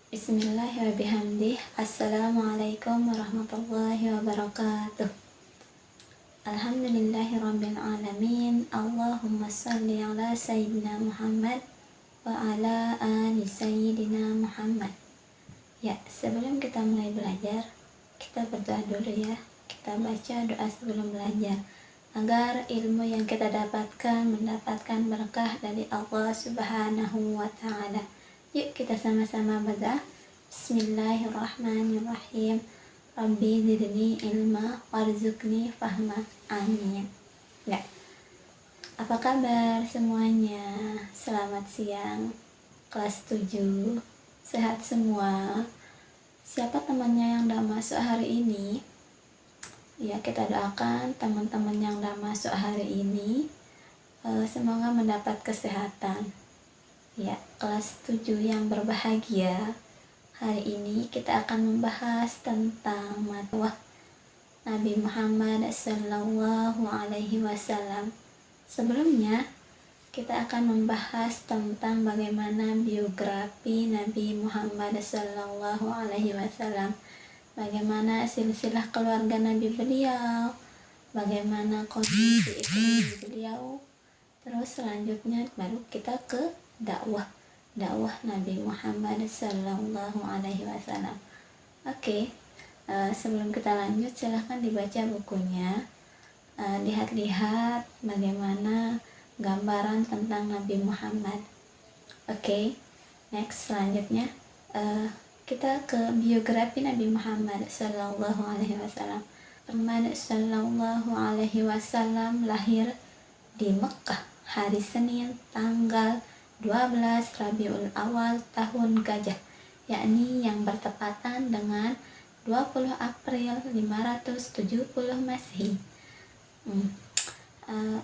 Bismillahirrahmanirrahim. Assalamualaikum warahmatullahi wabarakatuh. Alhamdulillahirabbil alamin. Allahumma shalli ala sayyidina Muhammad wa ala ali sayyidina Muhammad. Ya, sebelum kita mulai belajar, kita berdoa dulu ya. Kita baca doa sebelum belajar agar ilmu yang kita mendapatkan berkah dari Allah Subhanahu wa taala. Yuk kita sama-sama berdoa. Bismillahirrahmanirrahim. Rabbi zidni ilma warzuqni fahma. Amin. Ya. Apa kabar semuanya? Selamat siang. Kelas 7. Sehat semua. Siapa temannya yang udah masuk hari ini? Ya, kita doakan teman-teman yang udah masuk hari ini semoga mendapat kesehatan. Ya, kelas 7 yang berbahagia. Hari ini kita akan membahas tentang madrasah Nabi Muhammad Sallallahu Alaihi Wasallam. Sebelumnya, kita akan membahas tentang bagaimana biografi Nabi Muhammad Sallallahu Alaihi Wasallam, bagaimana silsilah keluarga Nabi beliau, bagaimana kondisi ekonomi beliau. Terus selanjutnya baru kita ke dakwah Nabi Muhammad Sallallahu Alaihi Wasallam. Oke, sebelum kita lanjut silahkan dibaca bukunya, lihat-lihat bagaimana gambaran tentang Nabi Muhammad. Oke, next selanjutnya kita ke biografi Nabi Muhammad Sallallahu Alaihi Wasallam. Muhammad Sallallahu Alaihi Wasallam lahir di Mekah hari Senin tanggal 12 Rabiul Awal tahun Gajah, yakni yang bertepatan dengan 20 April 570 Masehi.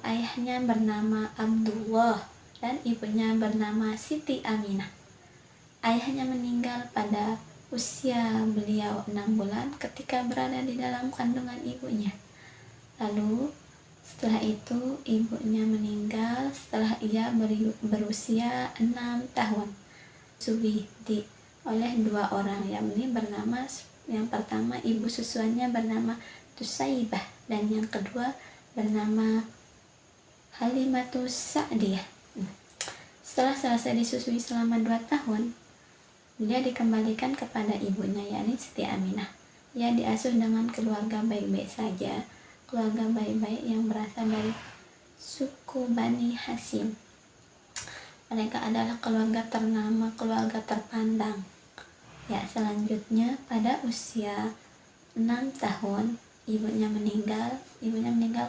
Ayahnya bernama Abdullah dan ibunya bernama Siti Aminah. Ayahnya meninggal pada usia beliau 6 bulan ketika berada di dalam kandungan ibunya. Lalu setelah itu ibunya meninggal setelah ia berusia 6 tahun. Subidi oleh 2 orang, yakni bernama, yang pertama ibu susuannya bernama Tusaibah dan yang kedua bernama Halimatus Sa'diyah. Setelah selesai disusui selama 2 tahun, dia dikembalikan kepada ibunya, yakni Siti Aminah. Ia diasuh dengan keluarga baik-baik saja, keluarga baik-baik yang berasal dari suku Bani Hashim. Mereka adalah keluarga ternama, keluarga terpandang. Ya, selanjutnya pada usia 6 tahun ibunya meninggal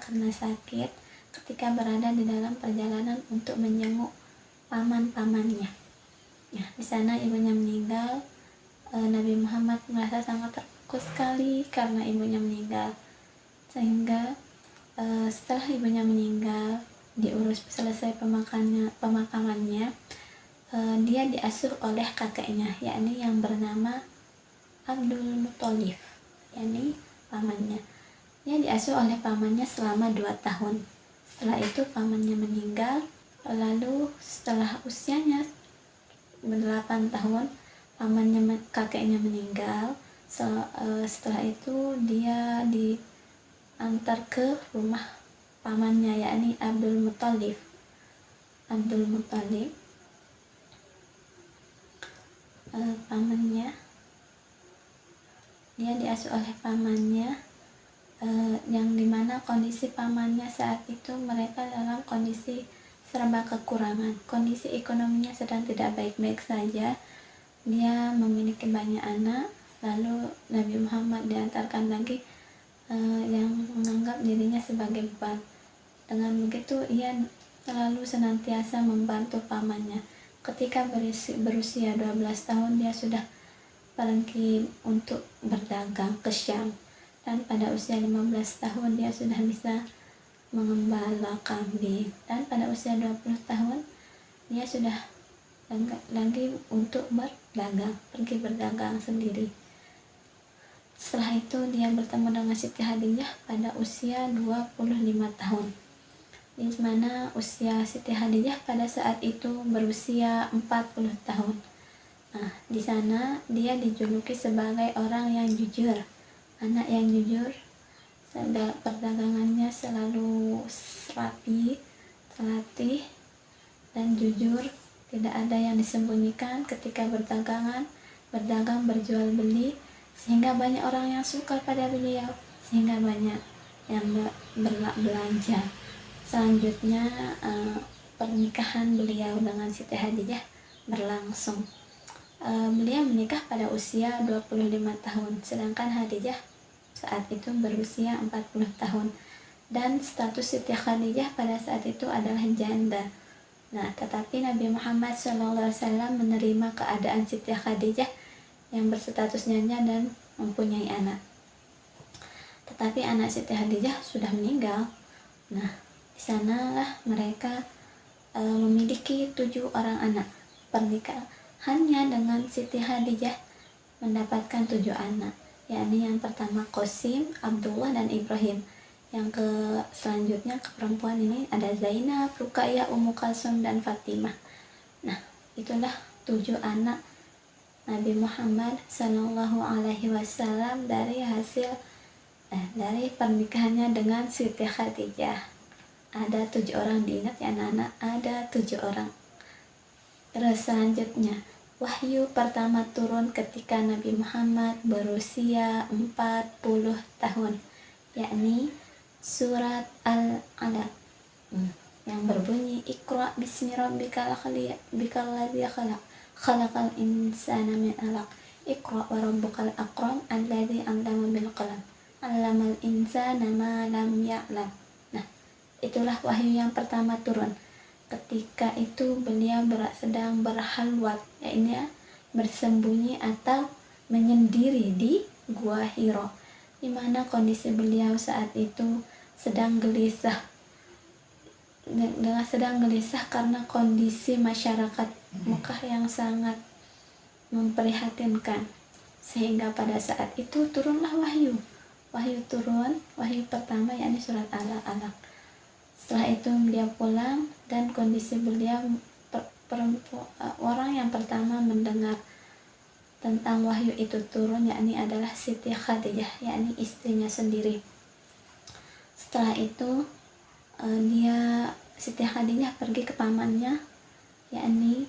karena sakit ketika berada di dalam perjalanan untuk menjenguk paman-pamannya. Ya, di sana ibunya meninggal. Nabi Muhammad merasa sangat terpukul sekali karena ibunya meninggal. Sehingga setelah ibunya meninggal, diurus selesai pemakamannya, dia diasuh oleh kakeknya, yakni yang bernama Abdul Muthalib, yakni pamannya. Dia diasuh oleh pamannya selama 2 tahun. Setelah itu pamannya meninggal. Lalu setelah usianya 8 tahun, kakeknya meninggal. Setelah itu dia diantar ke rumah pamannya, yakni Abdul Muthalib. Pamannya, dia diasuh oleh pamannya, yang dimana kondisi pamannya saat itu mereka dalam kondisi serba kekurangan. Kondisi ekonominya sedang tidak baik-baik saja. Dia memiliki banyak anak. Lalu Nabi Muhammad diantarkan lagi yang menganggap dirinya sebagai beban. Dengan begitu ia selalu senantiasa membantu pamannya. Ketika berusia 12 tahun dia sudah pergi untuk berdagang ke Syam, dan pada usia 15 tahun dia sudah bisa mengembala kambing, dan pada usia 20 tahun dia sudah lagi untuk pergi berdagang sendiri. Setelah itu dia bertemu dengan Siti Khadijah pada usia 25 tahun, di mana usia Siti Khadijah pada saat itu berusia 40 tahun. Nah, di sana dia dijuluki sebagai orang yang jujur, anak yang jujur. Perdagangannya selalu rapi, terlatih, dan jujur. Tidak ada yang disembunyikan ketika berdagang, berjual beli, sehingga banyak orang yang suka pada beliau, sehingga banyak yang belanja. Selanjutnya pernikahan beliau dengan Siti Khadijah berlangsung. Beliau menikah pada usia 25 tahun, sedangkan Khadijah saat itu berusia 40 tahun. Dan status Siti Khadijah pada saat itu adalah janda. Nah, tetapi Nabi Muhammad SAW menerima keadaan Siti Khadijah yang berstatus janda dan mempunyai anak. Tetapi anak Siti Khadijah sudah meninggal. Nah, di sanalah mereka memiliki 7 orang anak. Pernikahannya dengan Siti Khadijah mendapatkan 7 anak, yakni yang pertama Qasim, Abdullah, dan Ibrahim. Yang selanjutnya ke perempuan ini ada Zainab, Ruqayyah, Ummu Kalsum, dan Fatimah. Nah, itulah 7 anak Nabi Muhammad SAW dari hasil dari pernikahannya dengan Siti Khadijah. Ada 7 orang, diingat ya anak-anak, ada 7 orang. Terus selanjutnya, wahyu pertama turun ketika Nabi Muhammad berusia 40 tahun, yakni surat Al-Alaq yang berbunyi Iqra bismi rabbikal ladzi khalaq khalaqal insana min 'alaq Iqra wa rabbukal akram alladzi 'allama bil qalam 'allamal insana ma lam ya'lam. Nah, itulah wahyu yang pertama turun. Ketika itu beliau sedang berhalwat, yaitu bersembunyi atau menyendiri di Gua Hiro, di mana kondisi beliau saat itu sedang gelisah karena kondisi masyarakat Mekah yang sangat memprihatinkan, sehingga pada saat itu turunlah wahyu turun, wahyu pertama yakni surat Al-Alaq. Setelah itu beliau pulang dan kondisi beliau orang yang pertama mendengar tentang wahyu itu turun yakni adalah Siti Khadijah, yakni istrinya sendiri. Setelah itu Siti Khadijah pergi ke pamannya, yakni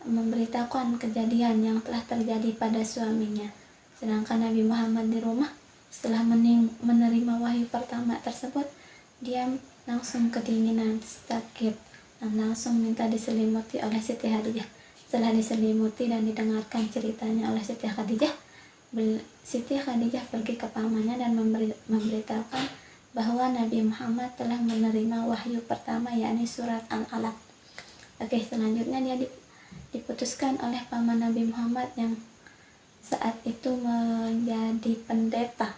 memberitahukan kejadian yang telah terjadi pada suaminya. Sedangkan Nabi Muhammad di rumah setelah menerima wahyu pertama tersebut, dia langsung kedinginan, sakit, dan langsung minta diselimuti oleh Siti Khadijah. Setelah diselimuti dan didengarkan ceritanya oleh Siti Khadijah, Siti Khadijah pergi ke pamannya dan memberitahukan bahwa Nabi Muhammad telah menerima wahyu pertama, yakni surat Al-Alaq. Oke, selanjutnya dia diputuskan oleh paman Nabi Muhammad yang saat itu menjadi pendeta.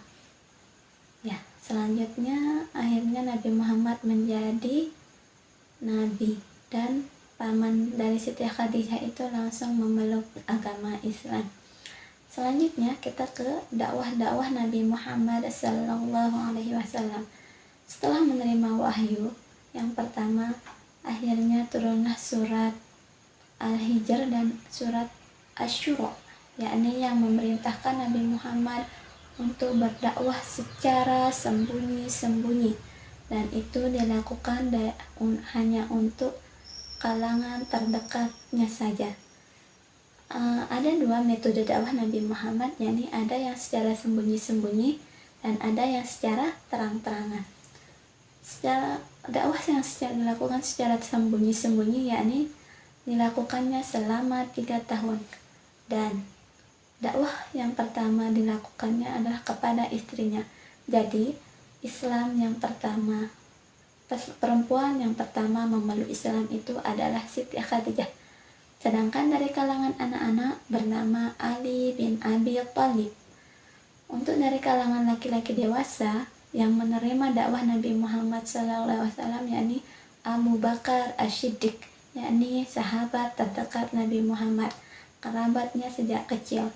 Ya, selanjutnya akhirnya Nabi Muhammad menjadi nabi dan paman dari Siti Khadijah itu langsung memeluk agama Islam. Selanjutnya kita ke dakwah Nabi Muhammad SAW. Setelah menerima wahyu yang pertama, akhirnya turunlah surat Al-Hijr dan surat Asy-Syura, yakni yang memerintahkan Nabi Muhammad untuk berdakwah secara sembunyi-sembunyi, dan itu dilakukan hanya untuk kalangan terdekatnya saja. Ada 2 metode dakwah Nabi Muhammad, yakni ada yang secara sembunyi-sembunyi dan ada yang secara terang-terangan. Secara dakwah yang dilakukan secara sembunyi-sembunyi yakni dilakukannya selama 3 tahun, dan dakwah yang pertama dilakukannya adalah kepada istrinya. Jadi Islam yang pertama, perempuan yang pertama memeluk Islam itu adalah Siti Khadijah. Sedangkan dari kalangan anak-anak bernama Ali bin Abi Thalib. Untuk dari kalangan laki-laki dewasa yang menerima dakwah Nabi Muhammad SAW, yakni Abu Bakar As-Siddiq, yakni sahabat terdekat Nabi Muhammad, kerabatnya sejak kecil.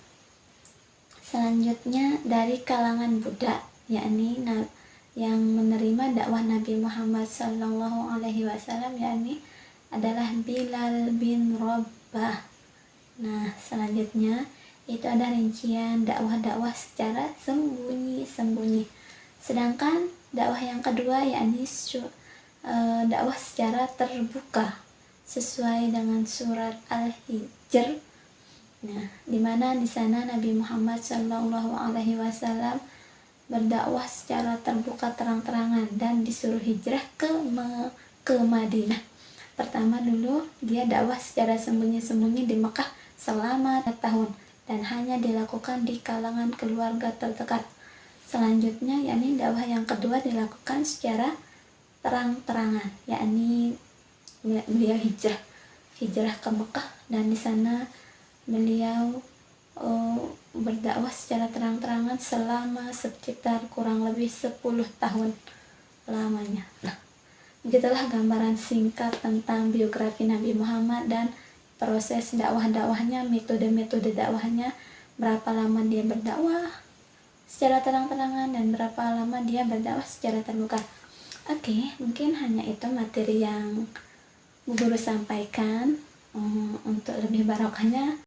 Selanjutnya dari kalangan budak, yakni yang menerima dakwah Nabi Muhammad SAW, yakni adalah Bilal bin Rabah Nah, selanjutnya itu ada rincian dakwah-dakwah secara sembunyi-sembunyi. Sedangkan dakwah yang kedua yakni dakwah secara terbuka sesuai dengan surat Al-Hijr. Nah, di mana di sana Nabi Muhammad Shallallahu Alaihi Wasallam berdakwah secara terbuka terang-terangan dan disuruh hijrah ke Madinah. Pertama dulu dia dakwah secara sembunyi-sembunyi di Mekah selama 4 tahun dan hanya dilakukan di kalangan keluarga terdekat. Selanjutnya yakni dakwah yang kedua dilakukan secara terang-terangan, yakni beliau hijrah ke Mekah dan di sana beliau berdakwah secara terang-terangan selama sekitar kurang lebih 10 tahun lamanya. Nah, begitulah gambaran singkat tentang biografi Nabi Muhammad dan proses dakwahnya, metode dakwahnya, berapa lama dia berdakwah secara terang-terangan dan berapa lama dia berdakwah secara terbuka. Oke, mungkin hanya itu materi yang guru sampaikan. Untuk lebih barokahnya